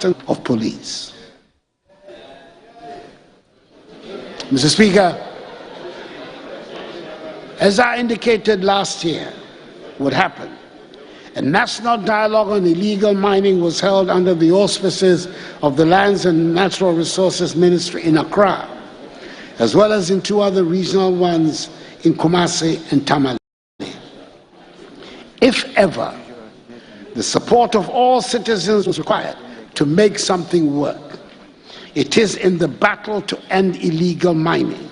of police. Mr. Speaker, as I indicated last year would happen, a national dialogue on illegal mining was held under the auspices of the Lands and Natural Resources Ministry in Accra, as well as in 2 other regional ones in Kumasi and Tamale. If ever the support of all citizens was required to make something work, it is in the battle to end illegal mining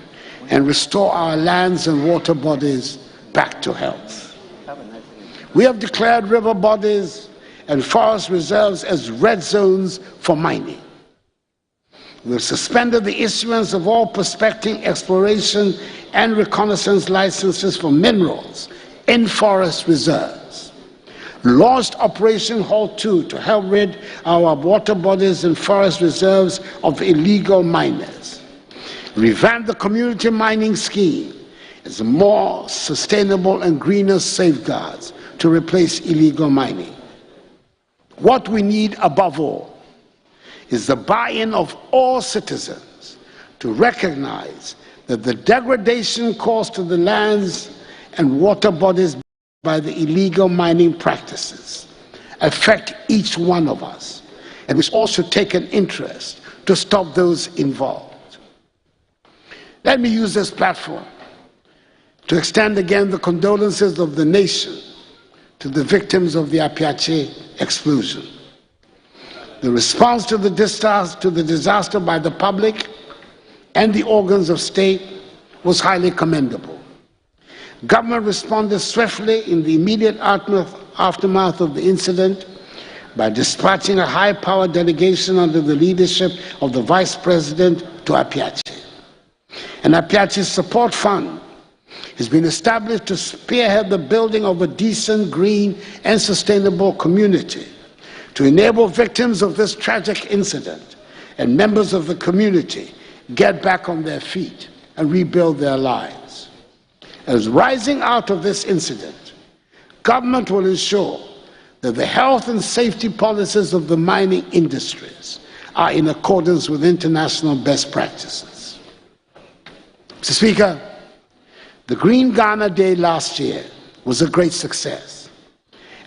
and restore our lands and water bodies back to health. We have declared river bodies and forest reserves as red zones for mining. We have suspended the issuance of all prospecting, exploration, and reconnaissance licenses for minerals in forest reserves. Launched Operation Halt 2 to help rid our water bodies and forest reserves of illegal miners. Revamped the community mining scheme as more sustainable and greener safeguards to replace illegal mining. What we need above all is the buy-in of all citizens to recognize that the degradation caused to the lands and water bodies by the illegal mining practices affect each one of us, and we all should take an interest to stop those involved. Let me use this platform to extend again the condolences of the nation to the victims of the Apiache explosion. The response to the disaster by the public and the organs of state was highly commendable. Government responded swiftly in the immediate aftermath of the incident by dispatching a high-powered delegation under the leadership of the Vice President to Apiache. An Apiache Support Fund has been established to spearhead the building of a decent, green, and sustainable community, to enable victims of this tragic incident and members of the community get back on their feet and rebuild their lives. As rising out of this incident, government will ensure that the health and safety policies of the mining industries are in accordance with international best practices. Mr. Speaker, the Green Ghana Day last year was a great success,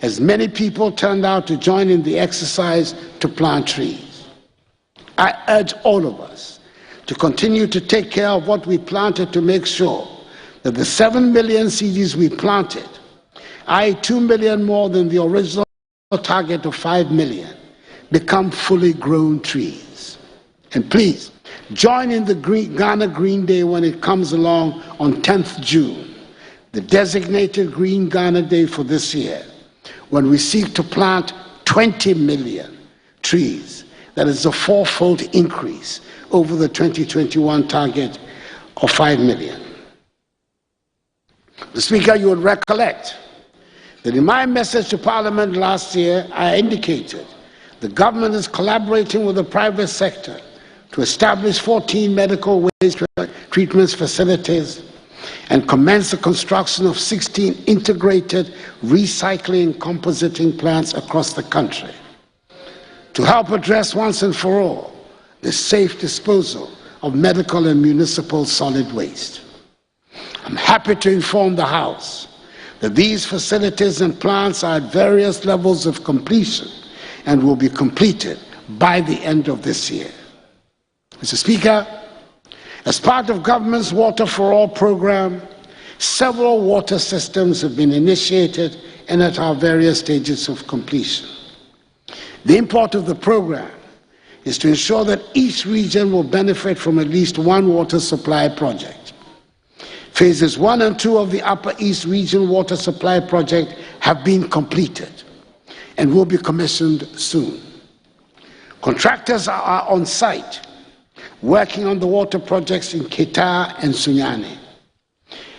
as many people turned out to join in the exercise to plant trees. I urge all of us to continue to take care of what we planted to make sure that the 7 million seeds we planted, i.e. 2 million more than the original target of 5 million, become fully grown trees. And please, join in the Ghana Green Day when it comes along on 10th June, the designated Green Ghana Day for this year, when we seek to plant 20 million trees. That is a 4-fold increase over the 2021 target of 5 million. Mr. Speaker, you would recollect that in my message to Parliament last year, I indicated the government is collaborating with the private sector to establish 14 medical waste treatment facilities and commence the construction of 16 integrated recycling and compositing plants across the country to help address once and for all the safe disposal of medical and municipal solid waste. I'm happy to inform the House that these facilities and plants are at various levels of completion and will be completed by the end of this year. Mr. Speaker, as part of government's Water for All program, several water systems have been initiated and at our various stages of completion. The import of the program is to ensure that each region will benefit from at least one water supply project. Phases 1 and 2 of the Upper East Region Water Supply Project have been completed and will be commissioned soon. Contractors are on site working on the water projects in Ketaa and Sunyani,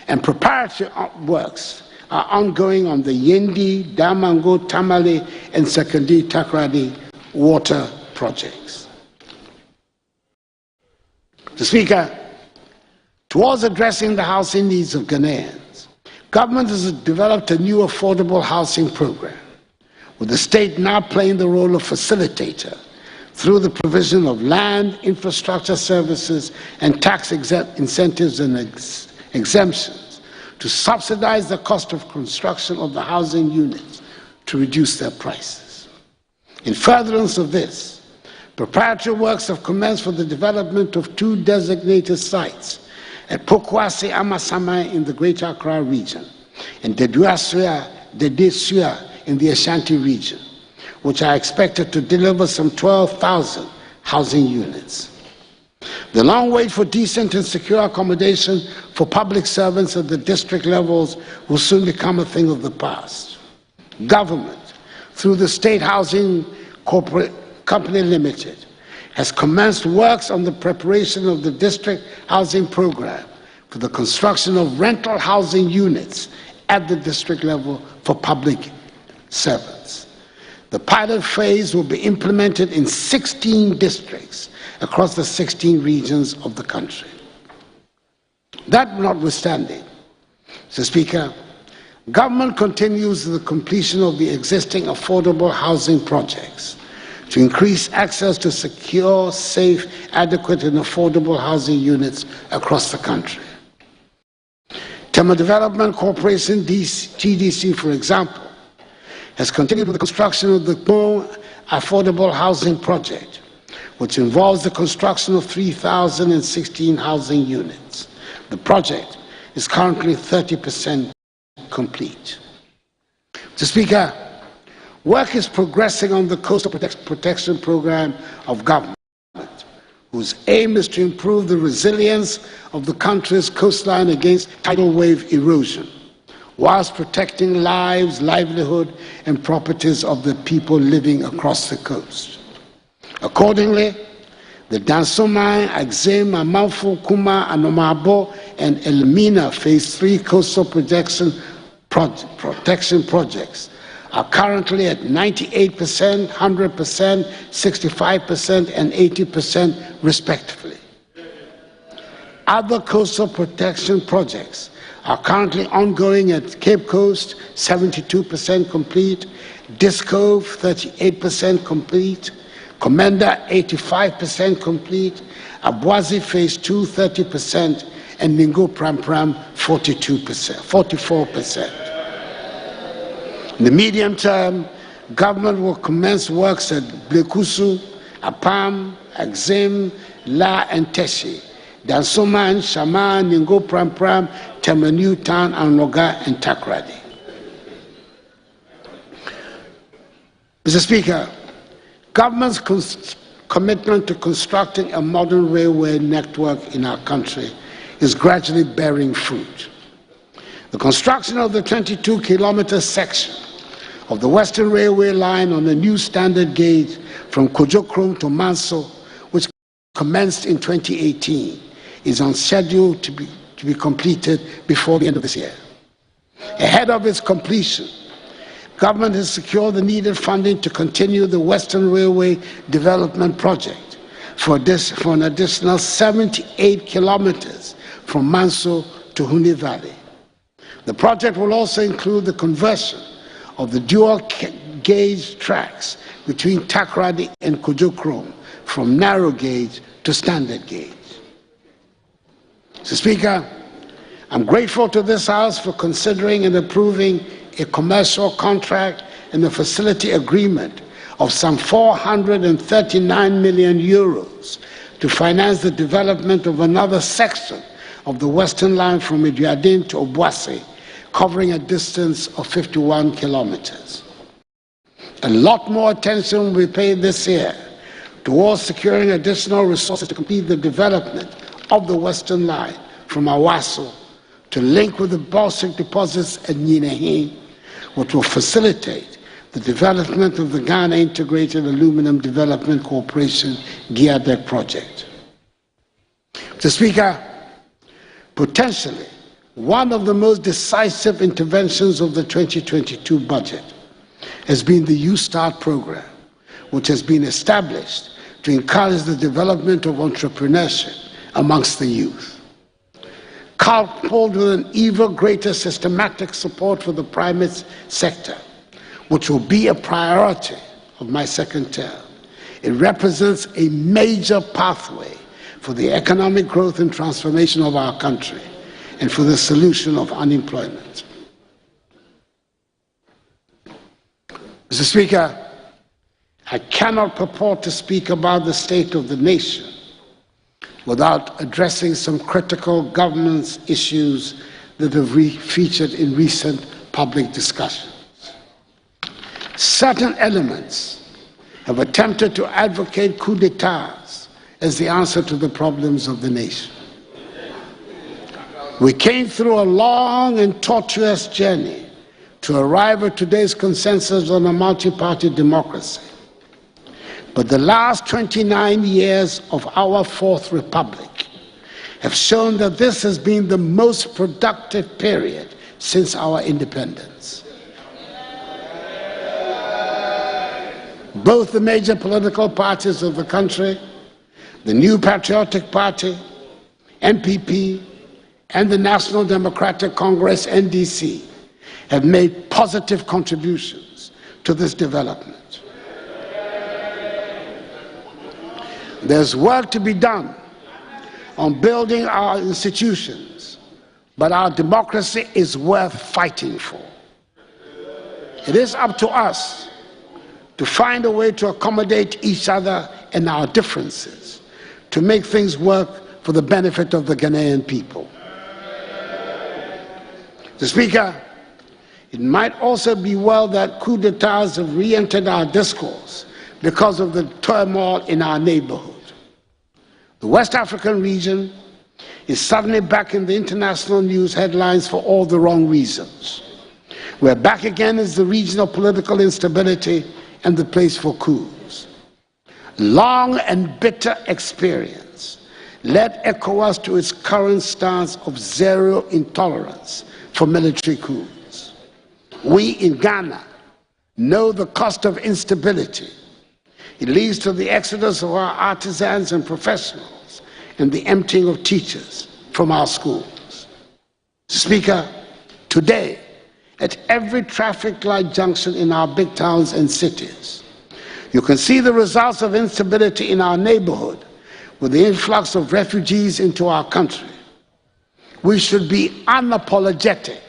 and preparatory works are ongoing on the Yendi, Damango, Tamale, and Sekandi Takrady water projects. Mr. Speaker, towards addressing the housing needs of Ghanaians, government has developed a new affordable housing program, with the state now playing the role of facilitator through the provision of land, infrastructure services, and tax incentives and exemptions to subsidize the cost of construction of the housing units to reduce their prices. In furtherance of this, preparatory works have commenced for the development of 2 designated sites at Pokwase Amasamai in the Greater Accra region and Dedesua in the Ashanti region, which are expected to deliver some 12,000 housing units. The long wait for decent and secure accommodation for public servants at the district levels will soon become a thing of the past. Government, through the State Housing Company Limited, has commenced works on the preparation of the district housing program for the construction of rental housing units at the district level for public servants. The pilot phase will be implemented in 16 districts across the 16 regions of the country. That notwithstanding, Mr. Speaker, government continues the completion of the existing affordable housing projects to increase access to secure, safe, adequate, and affordable housing units across the country. Tema Development Corporation, TDC, for example, has continued with the construction of the Mo Affordable Housing Project, which involves the construction of 3,016 housing units. The project is currently 30% complete. Mr. Speaker, work is progressing on the Coastal Protection Program of government, whose aim is to improve the resilience of the country's coastline against tidal wave erosion, whilst protecting lives, livelihood, and properties of the people living across the coast. Accordingly, the Dansomai, Axim, Amalfo, Kuma, Anomabo, and Elmina Phase 3 coastal protection projects are currently at 98%, 100%, 65%, and 80% respectively. Other coastal protection projects are currently ongoing at Cape Coast, 72% complete, Discove, 38% complete, Commander, 85% complete, Abwazi Phase 2, 30%, and Ningo Pram Pram, 44%. In the medium term, government will commence works at Blekusu, Apam, Axim, La, and Teshi, Dansoman, Shama, Ningo Pram Pram, Temanu Town, Anloga, and Takrady. Mr. Speaker, government's commitment to constructing a modern railway network in our country is gradually bearing fruit. The construction of the 22-kilometer section of the Western Railway line on the new standard gauge from Kojokrom to Manso, which commenced in 2018, is on schedule to be completed before the end of this year. Ahead of its completion, government has secured the needed funding to continue the Western Railway Development Project for an additional 78 kilometers from Manso to Huni Valley. The project will also include the conversion of the dual-gauge tracks between Takrady and Kojokrom from narrow gauge to standard gauge. Mr. Speaker, I'm grateful to this House for considering and approving a commercial contract and a facility agreement of some 439 million euros to finance the development of another section of the Western Line from Iduadin to Obuasi, covering a distance of 51 kilometers. A lot more attention will be paid this year towards securing additional resources to complete the development of the Western Line from Awaso to link with the bauxite deposits at Ninehin, which will facilitate the development of the Ghana Integrated Aluminum Development Corporation GIADEC project. Mr. Speaker, potentially one of the most decisive interventions of the 2022 budget has been the Youth Start program, which has been established to encourage the development of entrepreneurship amongst the youth. Coupled with an even greater systematic support for the private sector, which will be a priority of my second term, It represents a major pathway for the economic growth and transformation of our country and for the solution of unemployment. Mr. Speaker, I cannot purport to speak about the state of the nation without addressing some critical governance issues that have featured in recent public discussions. Certain elements have attempted to advocate coups d'etats as the answer to the problems of the nation. We came through a long and tortuous journey to arrive at today's consensus on a multi-party democracy. But the last 29 years of our Fourth Republic have shown that this has been the most productive period since our independence. Both the major political parties of the country, the New Patriotic Party, NPP, and the National Democratic Congress, NDC, have made positive contributions to this development. There's work to be done on building our institutions, but our democracy is worth fighting for. It is up to us to find a way to accommodate each other and our differences, to make things work for the benefit of the Ghanaian people. Mr. Speaker, it might also be well that coups d'etats have re-entered our discourse because of the turmoil in our neighborhood. The West African region is suddenly back in the international news headlines for all the wrong reasons. We're back again as the region of political instability and the place for coups. Long and bitter experience led ECOWAS to its current stance of zero intolerance for military coups. We in Ghana know the cost of instability. It leads to the exodus of our artisans and professionals and the emptying of teachers from our schools. Speaker, today, at every traffic light junction in our big towns and cities, you can see the results of instability in our neighborhood with the influx of refugees into our country. We should be unapologetic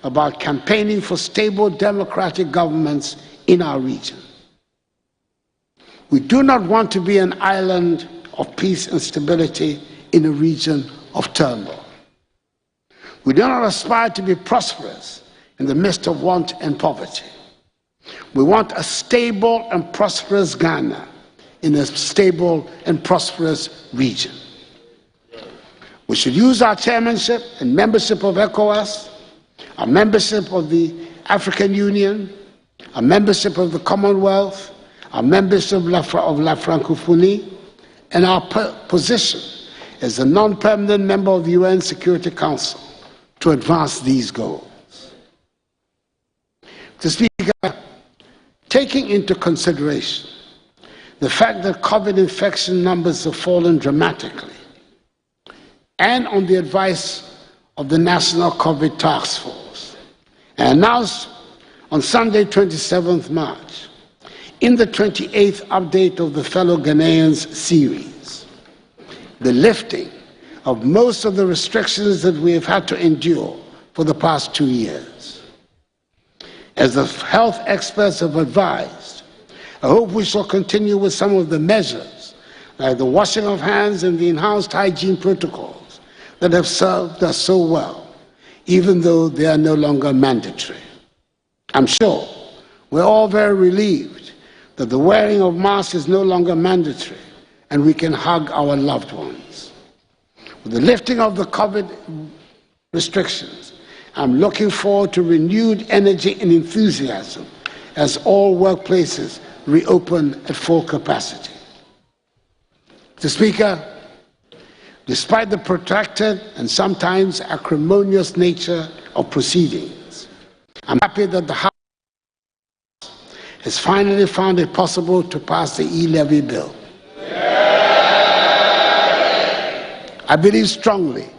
about campaigning for stable democratic governments in our region. We do not want to be an island of peace and stability in a region of turmoil. We do not aspire to be prosperous in the midst of want and poverty. We want a stable and prosperous Ghana in a stable and prosperous region. We should use our chairmanship and membership of ECOWAS, our membership of the African Union, our membership of the Commonwealth, our membership of La Francophonie, and our position as a non-permanent member of the UN Security Council to advance these goals. Mr. Speaker, taking into consideration the fact that COVID infection numbers have fallen dramatically, and on the advice of the National COVID Task Force, and announced on Sunday, 27th March, in the 28th update of the Fellow Ghanaians series, the lifting of most of the restrictions that we have had to endure for the past 2 years. As the health experts have advised, I hope we shall continue with some of the measures, like the washing of hands and the enhanced hygiene protocols that have served us so well, even though they are no longer mandatory. I'm sure we're all very relieved that the wearing of masks is no longer mandatory and we can hug our loved ones. With the lifting of the COVID restrictions, I'm looking forward to renewed energy and enthusiasm as all workplaces reopen at full capacity. Mr. Speaker, despite the protracted and sometimes acrimonious nature of proceedings, I'm happy that the House has finally found it possible to pass the e-levy bill. I believe strongly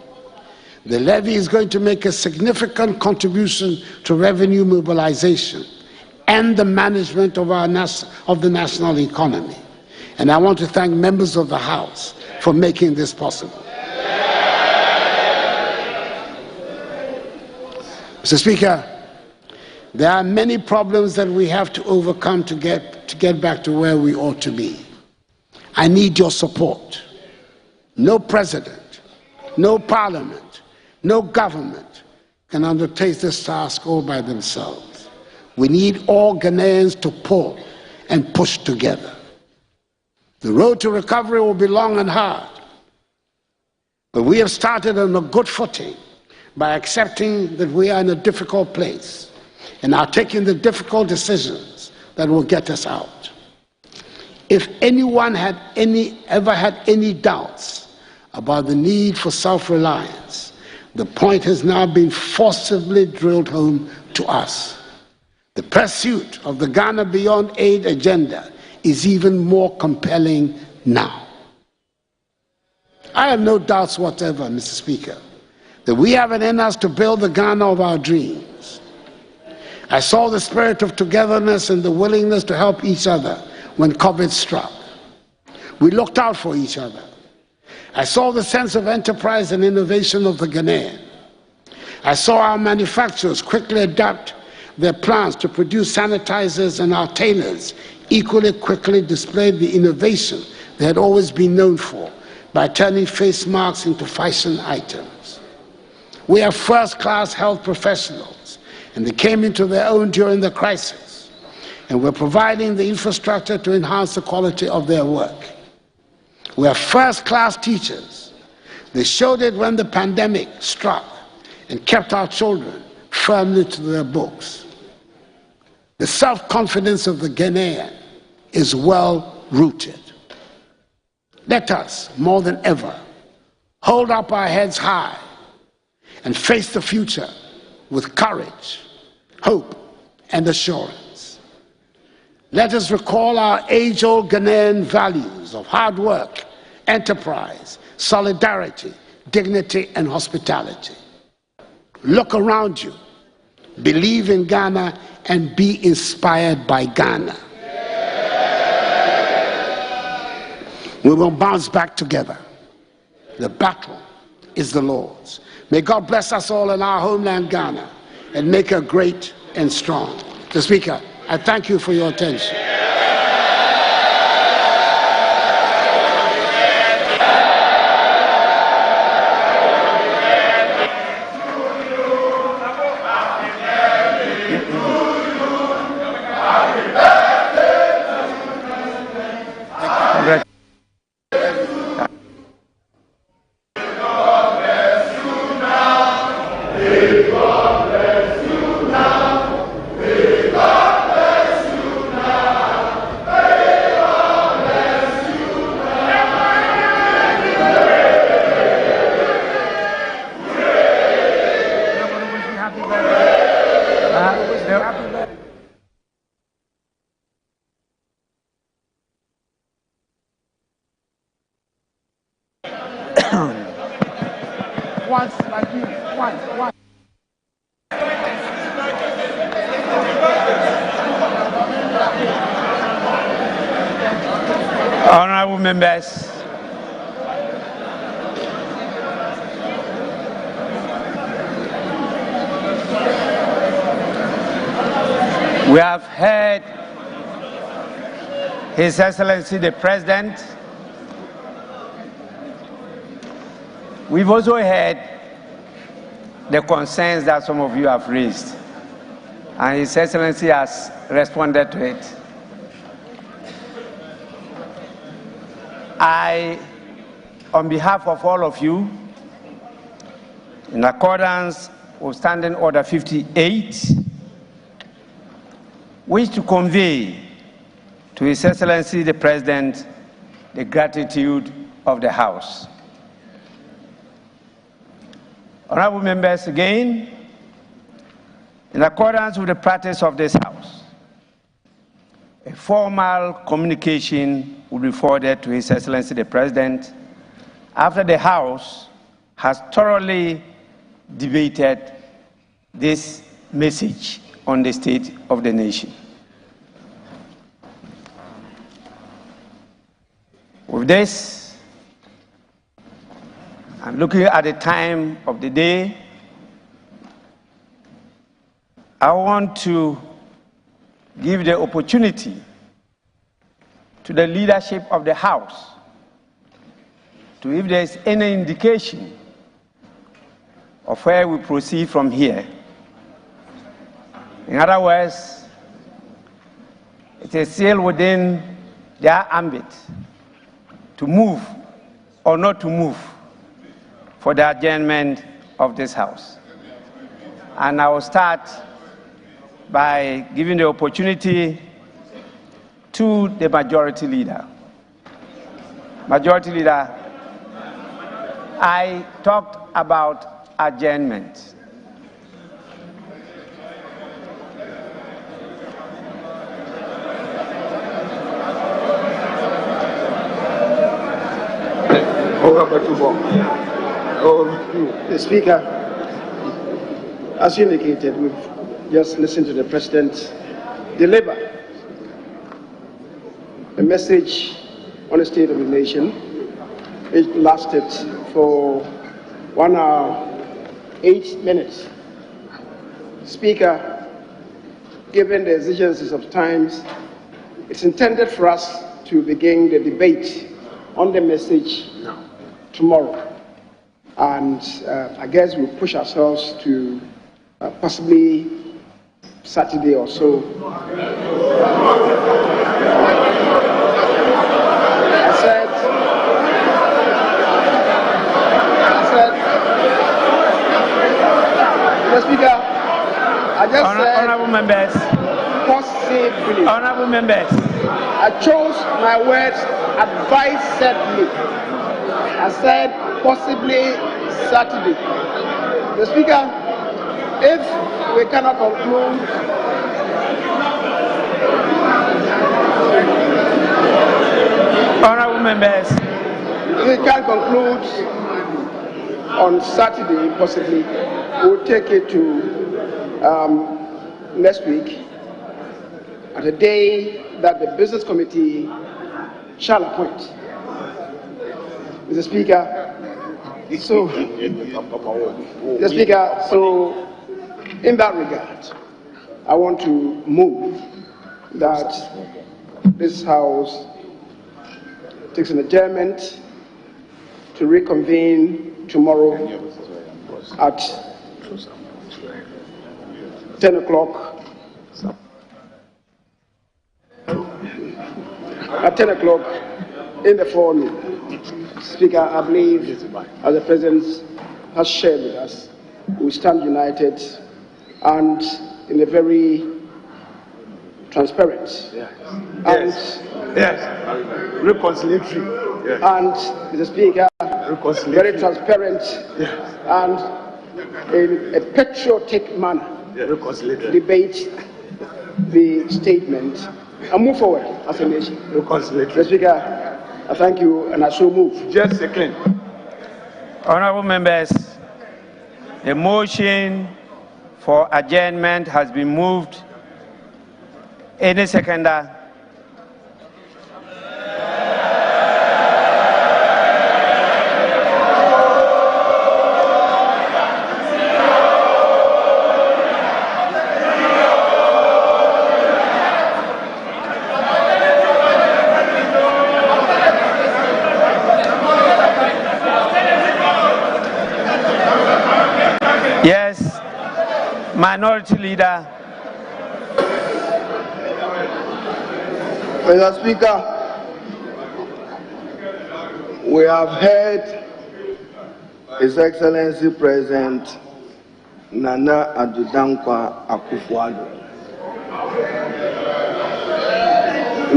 the levy is going to make a significant contribution to revenue mobilization and the management of the national economy, And I want to thank members of the House for making this possible. Mr. Speaker, there are many problems that we have to overcome to get back to where we ought to be. I need your support. No president, no parliament, no government can undertake this task all by themselves. We need all Ghanaians to pull and push together. The road to recovery will be long and hard, but we have started on a good footing by accepting that we are in a difficult place and are taking the difficult decisions that will get us out. If anyone had ever had any doubts about the need for self-reliance, the point has now been forcibly drilled home to us. The pursuit of the Ghana Beyond Aid agenda is even more compelling now. I have no doubts whatever, Mr. Speaker, that we have it in us to build the Ghana of our dreams. I saw the spirit of togetherness and the willingness to help each other when COVID struck. We looked out for each other. I saw the sense of enterprise and innovation of the Ghanaian. I saw our manufacturers quickly adapt their plans to produce sanitizers, and our tailors equally quickly displayed the innovation they had always been known for by turning face masks into fashion items. We have first-class health professionals, and they came into their own during the crisis, and we're providing the infrastructure to enhance the quality of their work. We have first-class teachers. They showed it when the pandemic struck and kept our children firmly to their books. The self-confidence of the Ghanaian is well-rooted. Let us, more than ever, hold up our heads high and face the future with courage, hope, and assurance. Let us recall our age-old Ghanaian values of hard work, enterprise, solidarity, dignity, and hospitality. Look around you, believe in Ghana, and be inspired by Ghana. We will bounce back together. The battle is the Lord's. May God bless us all in our homeland, Ghana, and make her great and strong. Mr. Speaker, I thank you for your attention. Honorable members, we have heard His Excellency the President. We've also heard the concerns that some of you have raised, and His Excellency has responded to it. I, on behalf of all of you, in accordance with Standing Order 58, wish to convey to His Excellency the President the gratitude of the House. Honorable members, again, in accordance with the practice of this House, a formal communication will be forwarded to His Excellency the President after the House has thoroughly debated this message on the state of the nation. With this, I'm looking at the time of the day. I want to give the opportunity to the leadership of the House to, if there is any indication of where we proceed from here. In other words, it is still within their ambit to move or not to move for the adjournment of this House. And I will start by giving the opportunity to the Majority Leader. Majority Leader, I talked about adjournment. The Speaker, as you indicated, we've just listened to the President deliver a message on the state of the nation. It lasted for 1 hour, 8 minutes. Speaker, given the exigencies of times, it's intended for us to begin the debate on the message tomorrow. And I guess we'll push ourselves to possibly Saturday or so. I said, Mr. Speaker, I just said, Honorable members, possibly. Honorable members, I chose my words advisedly. I said possibly Saturday. The Speaker, if we cannot conclude honorable members, if we can conclude on Saturday, possibly, we'll take it to next week at a day that the Business Committee shall appoint. Mr. Speaker, so, Mr. Speaker, so in that regard, I want to move that this House takes an adjournment to reconvene tomorrow at 10 o'clock. At 10 o'clock in the forenoon. Speaker, I believe, as the President has shared with us, we stand united and in a very transparent reconciliatory, and, Mr. Speaker, very transparent and in a patriotic manner debate the statement and move forward as a nation. Mr. Speaker, I thank you and I so move. Just a second. honorable members, the motion for adjournment has been moved. Any seconder? Yes, Minority Leader. Mr. Speaker, we have heard His Excellency President Nana Addo Dankwa Akufo-Addo.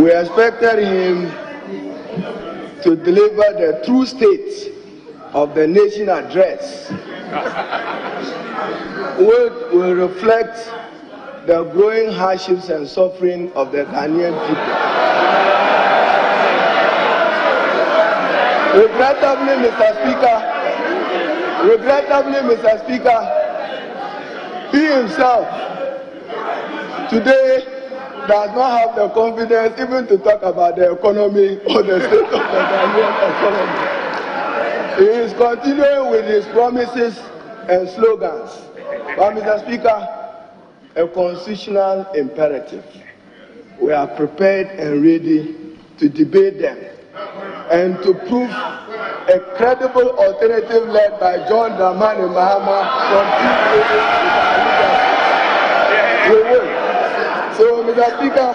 We expected him to deliver the true state of the nation address, which will reflect the growing hardships and suffering of the Ghanaian people. Regrettably, Mr. Speaker, he himself today does not have the confidence even to talk about the economy or the state of the Ghanaian economy. He is continuing with his promises and slogans. But Mr. Speaker, a constitutional imperative. We are prepared and ready to debate them and to prove a credible alternative led by John Dramani Mahama from we will. So, Mr. Speaker,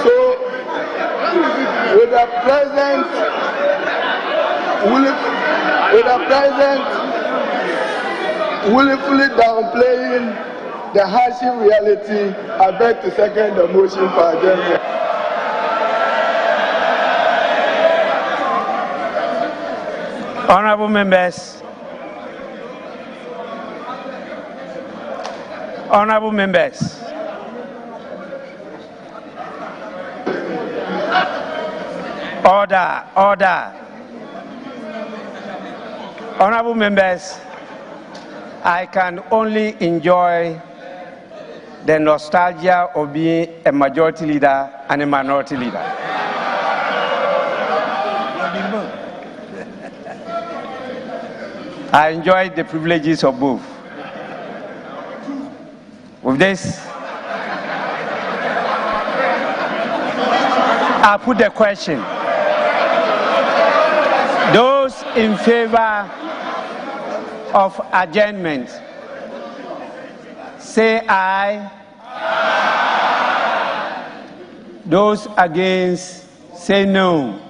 so with the president willfully downplaying the hardship reality, I beg to second the motion for adjournment. Honorable members, order. Honorable members, I can only enjoy the nostalgia of being a majority leader and a minority leader. I enjoy the privileges of both. With this, I put the question. Those in favor of adjournment, say aye. Those against, say no.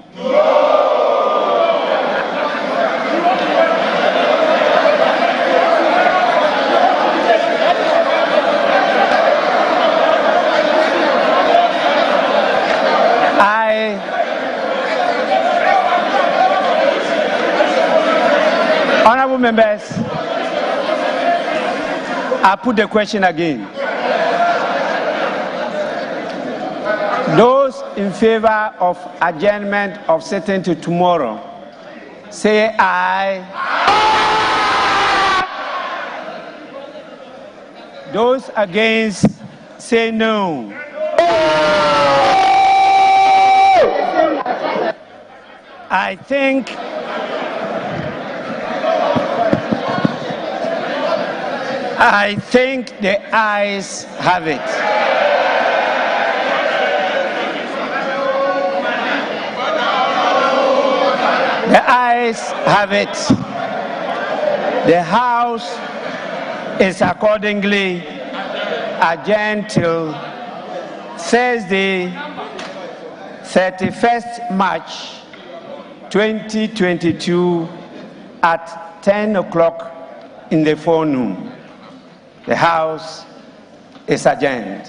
Honorable members, I put the question again. Those in favor of adjournment of sitting to tomorrow, say aye. Those against, say no. I think the ayes have it. The ayes have it. The House is accordingly adjourned till Thursday, 31st March 2022 at 10 o'clock in the forenoon. The House is adjourned.